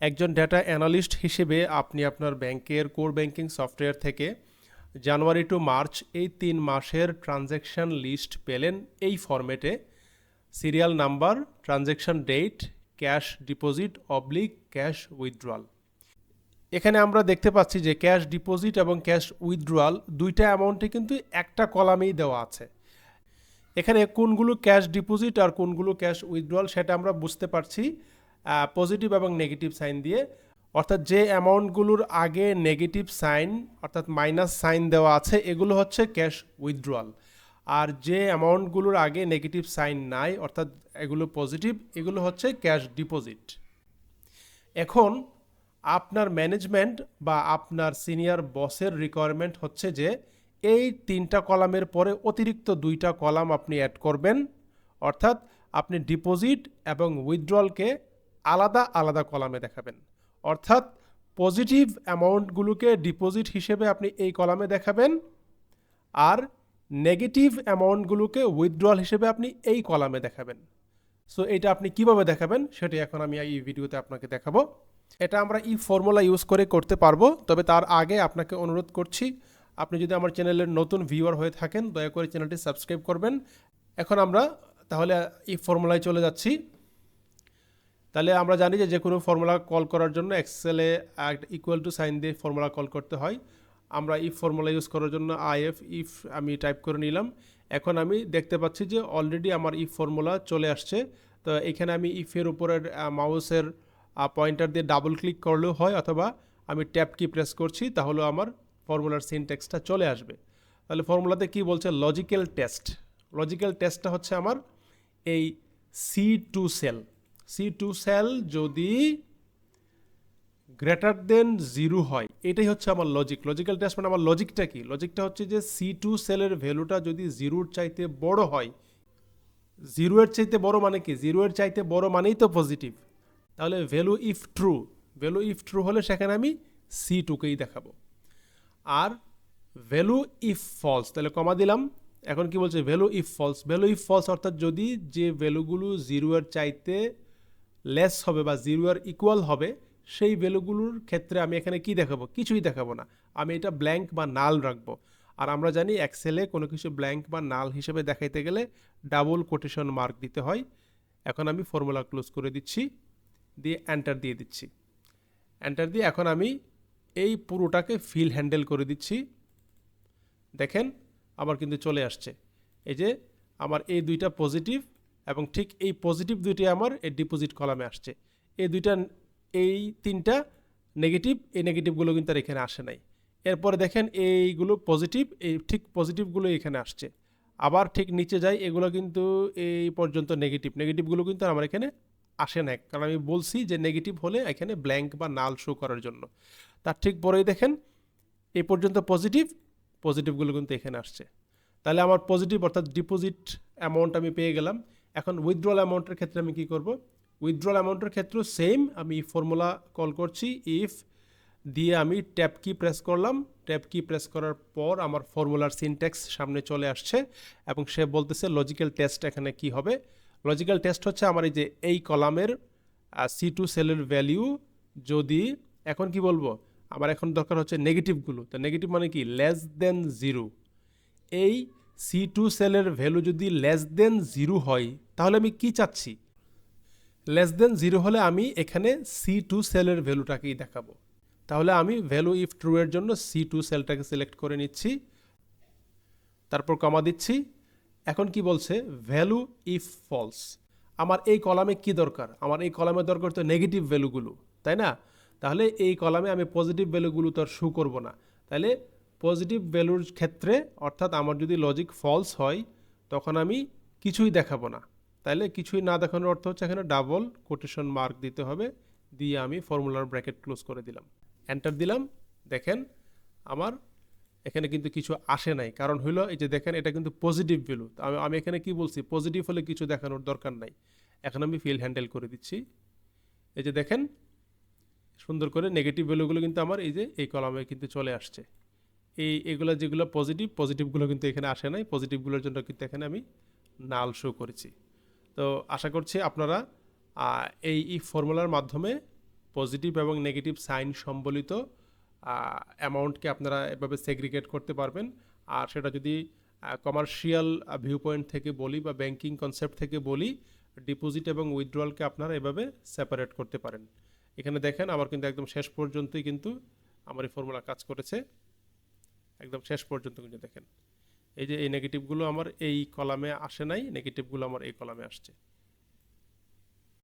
একজন data analyst হিসেবে আপনি আপনার ব্যাংকের কোর ব্যাংকিং সফটওয়্যার থেকে জানুয়ারি টু মার্চ এই 3 মাসের ট্রানজ্যাকশান লিস্ট পেলেন এই ফরম্যাটে: serial number, transaction date, cash deposit oblique cash withdrawal. এখানে আমরা দেখতে পাচ্ছি যে ক্যাশ ডিপোজিট এবং ক্যাশ উইথড্রয়াল দুইটা অ্যামাউন্টে কিন্তু একটা কলামেই দেওয়া আছে। এখানে কোনগুলো ক্যাশ ডিপোজিট আর কোনগুলো ক্যাশ উইথড্রয়াল সেটা আমরা বুঝতে পারছি পজিটিভ এবং নেগেটিভ সাইন দিয়ে। অর্থাৎ যে অ্যামাউন্টগুলোর আগে নেগেটিভ সাইন অর্থাৎ মাইনাস সাইন দেওয়া আছে এগুলো হচ্ছে ক্যাশ উইথড্রয়াল, আর যে অ্যামাউন্টগুলোর আগে নেগেটিভ সাইন নাই অর্থাৎ এগুলো পজিটিভ, এগুলো হচ্ছে ক্যাশ ডিপোজিট। এখন আপনার ম্যানেজমেন্ট বা আপনার সিনিয়র বসের রিকোয়ারমেন্ট হচ্ছে যে এই 3টা কলামের পরে অতিরিক্ত 2টা কলাম আপনি অ্যাড করবেন, অর্থাৎ আপনি ডিপোজিট এবং উইথড্রলকে আলাদা আলাদা কলামে দেখাবেন। অর্থাৎ পজিটিভ অ্যামাউন্টগুলোকে ডিপোজিট হিসেবে আপনি এই কলামে দেখাবেন, আর নেগেটিভ অ্যামাউন্টগুলোকে উইথড্রল হিসেবে আপনি এই কলামে দেখাবেন। সো এটা আপনি কিভাবে দেখাবেন সেটা এখন আমি এই ভিডিওতে আপনাকে দেখাবো। এটা আমরা এই ফর্মুলা ইউজ করে করতে পারবো, তবে তার আগে আপনাকে অনুরোধ করছি, আপনি যদি আমার চ্যানেলের নতুন ভিউয়ার হয়ে থাকেন দয়া করে চ্যানেলটি সাবস্ক্রাইব করবেন। এখন আমরা তাহলে এই ফর্মুলায় চলে যাচ্ছি। তাহলে আমরা জানি যে যে কোনো ফর্মুলা কল করার জন্য এক্সেলে ইকুয়াল টু সাইন দিয়ে ফর্মুলা কল করতে হয়। আমরা ইফ ফর্মুলা ইউজ করার জন্য ইফ আমি টাইপ করে নিলাম। এখন আমি দেখতে পাচ্ছি যে অলরেডি আমার ইফ ফর্মুলা চলে আসছে। তো এখানে আমি ইফের উপরের মাউসের পয়েন্টার দিয়ে ডাবল ক্লিক করলেও হয়, অথবা আমি ট্যাব কি প্রেস করছি তাহলেও আমার ফর্মুলার সিনট্যাক্সটা চলে আসবে। তাহলে ফর্মুলাতে কি বলছে? Logical test. লজিক্যাল টেস্টটা হচ্ছে আমার এই C2 সেল। C2 সেল যদি গ্রেটার দেন 0 হয়, এটাই হচ্ছে আমার লজিক। লজিক্যাল টেস্ট মানে আমার লজিকটা কি? লজিকটা হচ্ছে যে C2 সেলের ভ্যালুটা যদি 0-র চাইতে বড় হয়, 0-এর চাইতে বড় মানে কি? 0-এর চাইতে বড় মানেই তো পজিটিভ। তাহলে ভ্যালু ইফ ট্রু হলে সেখানে আমি C2কেই দেখাবো। আর ভ্যালু ইফ ফলস, তাহলে কমা দিলাম। এখন কি বলছে? ভ্যালু ইফ ফলস অর্থাৎ যদি যে ভ্যালুগুলো 0-এর চাইতে লেস হবে বা 0-এর ইকুয়াল হবে সেই ভ্যালুগুলোর ক্ষেত্রে আমি এখানে কি দেখাবো? কিছুই দেখাবো না, আমি এটা ব্ল্যাঙ্ক বা নাল রাখবো। আর আমরা জানি এক্সেলে কোনো কিছু ব্ল্যাঙ্ক বা নাল হিসেবে দেখাইতে গেলে ডাবল কোটেশন মার্ক দিতে হয়। এখন আমি ফর্মুলা ক্লোজ করে দিচ্ছি, দিয়ে এন্টার দিয়ে দিচ্ছি। এন্টার দিয়ে এখন আমি এই পুরোটাকে ফিল হ্যান্ডেল করে দিচ্ছি। দেখেন আমার কিন্তু চলে আসছে এই যে আমার এই দুইটা পজিটিভ, এবং ঠিক এই পজিটিভ দুইটি আমার এই ডিপোজিট কলামে আসছে। এই 3টা নেগেটিভ, এই নেগেটিভগুলো কিন্তু আর এখানে আসে নাই। এরপরে দেখেন এইগুলো পজিটিভ, এই ঠিক পজিটিভগুলো এখানে আসছে। আবার ঠিক নিচে যাই, এগুলো কিন্তু এই পর্যন্ত নেগেটিভগুলো কিন্তু আমার এখানে আসে না, কারণ আমি বলছি যে নেগেটিভ হলে এখানে ব্ল্যাঙ্ক বা নাল শো করার জন্য। তার ঠিক পরেই দেখেন এই পর্যন্ত পজিটিভগুলো কিন্তু এখানে আসছে। তাহলে আমার পজিটিভ অর্থাৎ ডিপোজিট অ্যামাউন্ট আমি পেয়ে গেলাম। এখন উইথড্রল অ্যামাউন্টের ক্ষেত্রে আমি কি করব? উইথড্রল অ্যামাউন্টের ক্ষেত্রেও সেম, আমি ফর্মুলা কল করছি ইফ দিয়ে আমি ট্যাব কি প্রেস করলাম। ট্যাব কি প্রেস করার পর আমার ফর্মুলার সিনট্যাক্স সামনে চলে আসছে, এবং সে বলতেছে লজিক্যাল টেস্ট এখানে কি হবে। লজিক্যাল টেস্ট হচ্ছে আমার এই যে এই কলামের C2 সেলের ভ্যালিউ যদি, এখন কি বলবো, আমার এখন দরকার হচ্ছে নেগেটিভগুলো। তো নেগেটিভ মানে কি? Less than 0। এই C2 সেলের ভ্যালু যদি লেস দেন 0 হয় তাহলে আমি কি চাচ্ছি? লেস দেন 0 হলে আমি এখানে C2 সেলের ভ্যালুটাকেই দেখাবো। তাহলে আমি ভ্যালু ইফ ট্রু এর জন্য C2 সেলটাকে সিলেক্ট করে নিচ্ছি, তারপর কমা দিচ্ছি। এখন কি বলছে? Value if false. আমার এই কলামে কি দরকার? আমার এই কলামে দরকার তো নেগেটিভ ভ্যালুগুলো, তাই না? তাহলে এই কলামে আমি পজিটিভ ভ্যালুগুলো তো আর শো করব না। তাহলে পজিটিভ ভ্যালুর ক্ষেত্রে অর্থাৎ আমার যদি লজিক ফলস হয় তখন আমি কিছুই দেখাবো না। তাহলে কিছুই না দেখানোর অর্থ হচ্ছে এখানে ডাবল কোটেশন মার্ক দিতে হবে, দিয়ে আমি ফর্মুলার ব্র্যাকেট ক্লোজ করে দিলাম, এন্টার দিলাম। দেখেন আমার এখানে কিন্তু কিছু আসে নাই, কারণ হইলো এই যে দেখেন এটা কিন্তু পজিটিভ ভ্যালু। আমি এখানে কি বলছি? পজিটিভ হলে কিছু দেখানোর দরকার নাই। এখন আমি ফিল হ্যান্ডেল করে দিচ্ছি। এই যে দেখেন সুন্দর করে নেগেটিভ ভ্যালুগুলো কিন্তু আমার এই যে এই কলামে কিন্তু চলে আসছে। এগুলো যেগুলো পজিটিভগুলো কিন্তু এখানে আসে নাই, পজিটিভগুলোর জন্য কিন্তু এখানে আমি নাল শো করেছি। তো আশা করছি আপনারা এই ফর্মুলার মাধ্যমে পজিটিভ এবং নেগেটিভ সাইন সম্বলিত অ্যামাউন্টকে আপনারা এভাবে সেগ্রিগেট করতে পারবেন। আর সেটা যদি কমার্শিয়াল ভিউ পয়েন্ট থেকে বলি বা ব্যাংকিং কনসেপ্ট থেকে বলি, ডিপোজিট এবং উইথড্রয়ালকে আপনারা এভাবে সেপারেট করতে পারেন। এখানে দেখেন আমার কিন্তু একদম শেষ পর্যন্তই কিন্তু আমার এই ফর্মুলা কাজ করেছে, একদম শেষ পর্যন্ত কিন্তু দেখেন এই যে এই নেগেটিভগুলো আমার এই কলামে আসে নাই, নেগেটিভগুলো আমার এই কলামে আসছে।